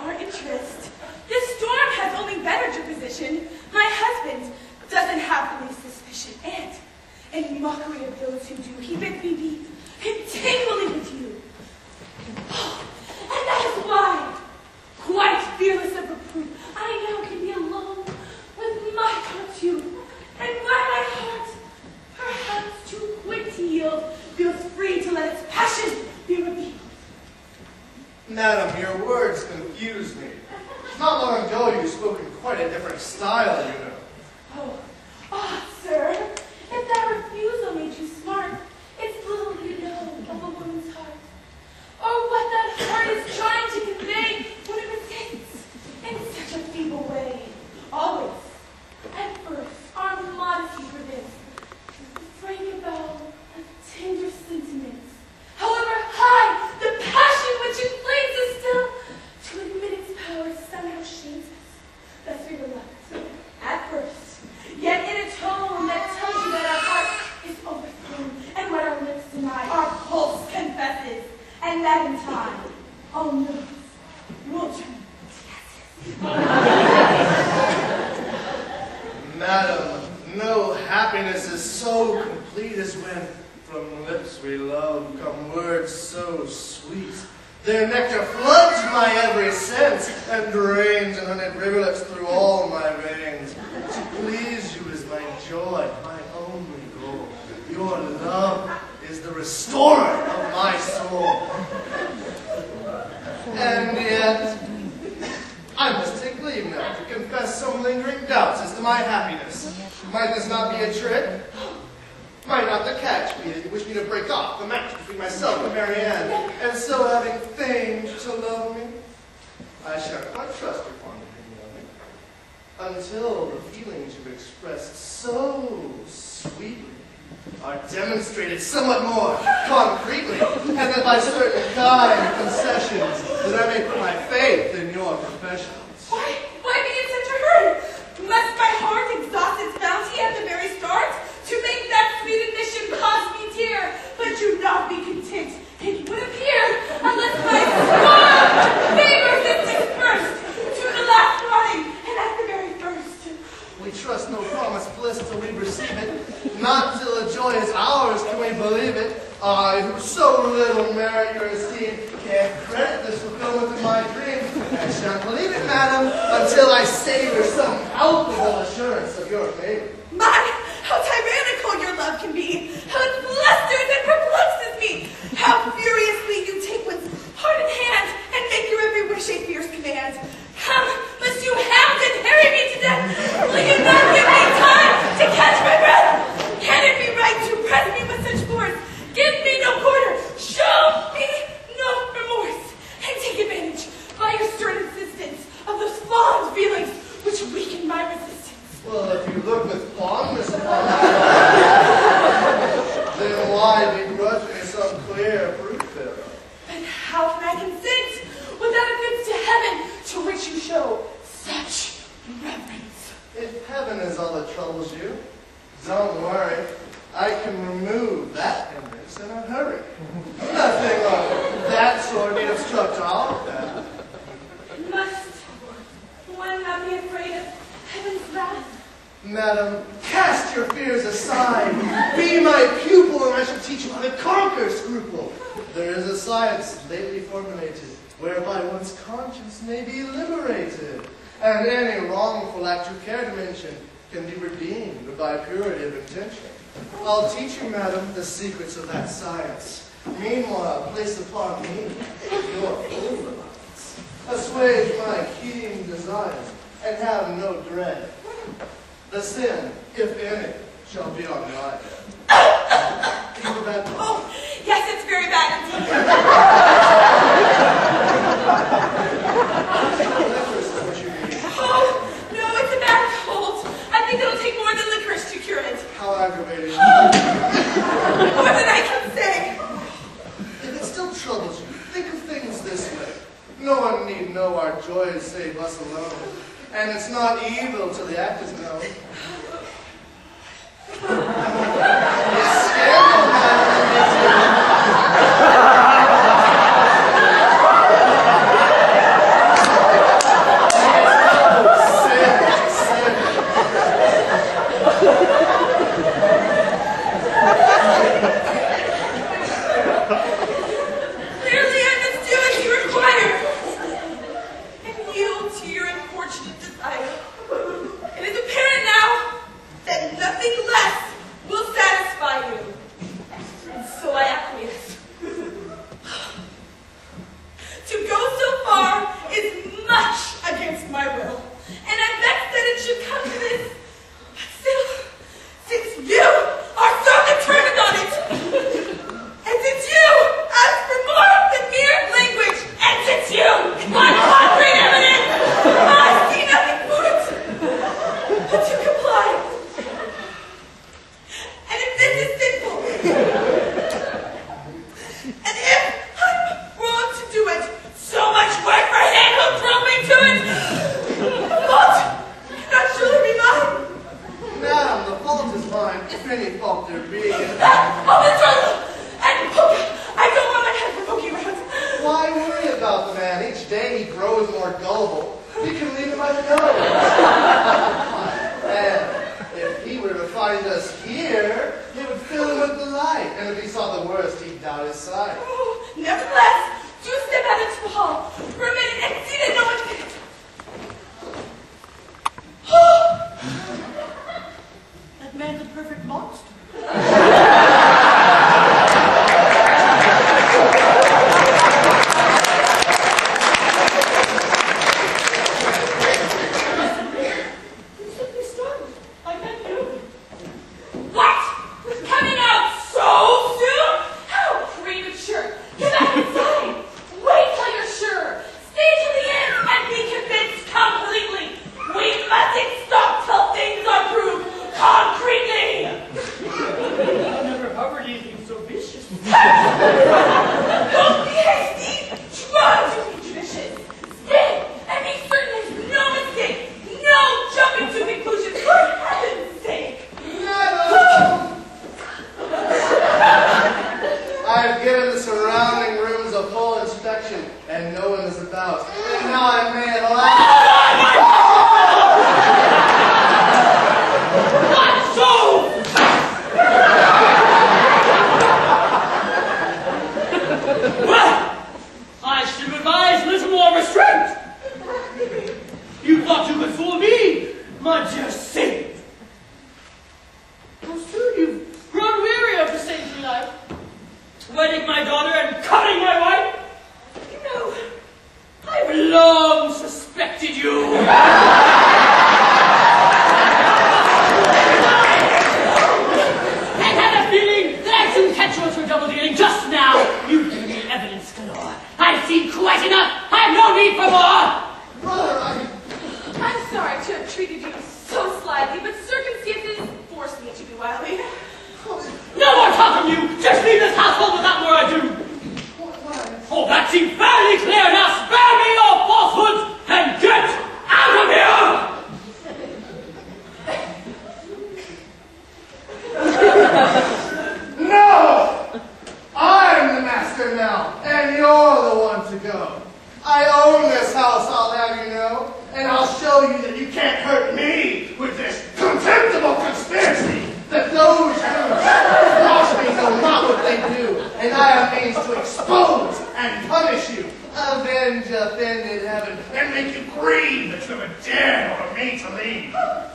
our interest. This storm has only bettered your position. My husband doesn't have the least suspicion, and in mockery of those who do, he bids me be continually with you. Oh, and that is why, quite fearless of reproof, I now can be alone with my cartoon, and why my heart, perhaps too quick to yield, feels free to let its passion be revealed. Madam, your words confuse me. Not long ago you spoke in quite a different style, you know. Oh, sir, if that refusal made you smart, it's little you know of a woman's heart, or what that heart is trying to convey when it resents in such a feeble way. Always, at first, our modesty forbids the frank avowal of tender sentiments, however high the passion which inflames us still, to admit its power somehow shames us. Thus we reluct, at first, yet in a tone that tells you that our heart is overthrown, and what our lips deny, our pulse confesses, and that in time, all no's will turn to yeses. Madam, no happiness is so complete as when from lips we love come words so sweet. Their nectar floods my every sense and drains in honeyed rivulets through all my veins. To please you is my joy, my only goal. Your love is the restorer of my soul. And yet, I must take leave now to confess some lingering doubts as to my happiness. Might this not be a trick? Might not the catch be that you wish me to break off the match between myself and Marianne, and so having feigned to love me? I shall quite trust your fond opinion of me, until the feelings you've expressed so sweetly are demonstrated somewhat more concretely, and that by certain kind concessions, that I may put my faith in your professions. Why be in such a hurry? Must my heart exhaust its bounty at the very start, to make that sweet admission cost me dear? But you not be content, it would appear, unless my sworn favors is dispersed to the last warning, and at the very first. We trust no promised bliss till we receive it. Not till the joy is ours can we believe it. I, who so little merit your esteem, can't credit this fulfillment of my dream. I shan't believe it, madam, until I savor some palpable assurance of your favor. My, how tyrannical your love can be! How it blusters and perplexes me! How furiously you take one's heart in hand and make your every wish a fierce command! How must you hound and harry me to death? Will you not give me time to catch my breath? Can it be right to press me with such force? Give me no quarter, show me no remorse, and take advantage by your stern insistence of those fond feelings which weaken my resistance. Well, if you look with fondness upon me, then why begrudge me some clear proof thereof? But how can I consent without offense to heaven, to which you show such reverence? If heaven is all that troubles you, don't worry. I can remove that hindrance in a hurry. Nothing of that sort need obstruct our path. Must one not be afraid of heaven's wrath? Madam, cast your fears aside. Be my pupil, and I shall teach you how to conquer scruple. There is a science lately formulated, whereby one's conscience may be liberated, and any wrongful act you care to mention can be redeemed by purity of intention. I'll teach you, madam, the secrets of that science. Meanwhile, place upon me your full reliance. Assuage my keen desires, and have no dread. The sin, if any, shall be on my head. Keep a bad one. Oh, yes, it's very bad indeed. Oh, no, it's a bad cold. I think it'll take more than licorice to cure it. How aggravating. More than I can say. If it still troubles you, think of things this way. No one need know our joys save us alone. And it's not evil till the act is known. It's scandal, madam. was more gullible, he could leave it by the nose. And if he were to find us here, it would fill him with delight. And if he saw the worst, he'd doubt his sight. Oh, nevertheless, do step out into the hall. Remain and see that no one can. That man's a perfect monster. Avenge offended heaven, and make you grieve that you ever dared or me to leave.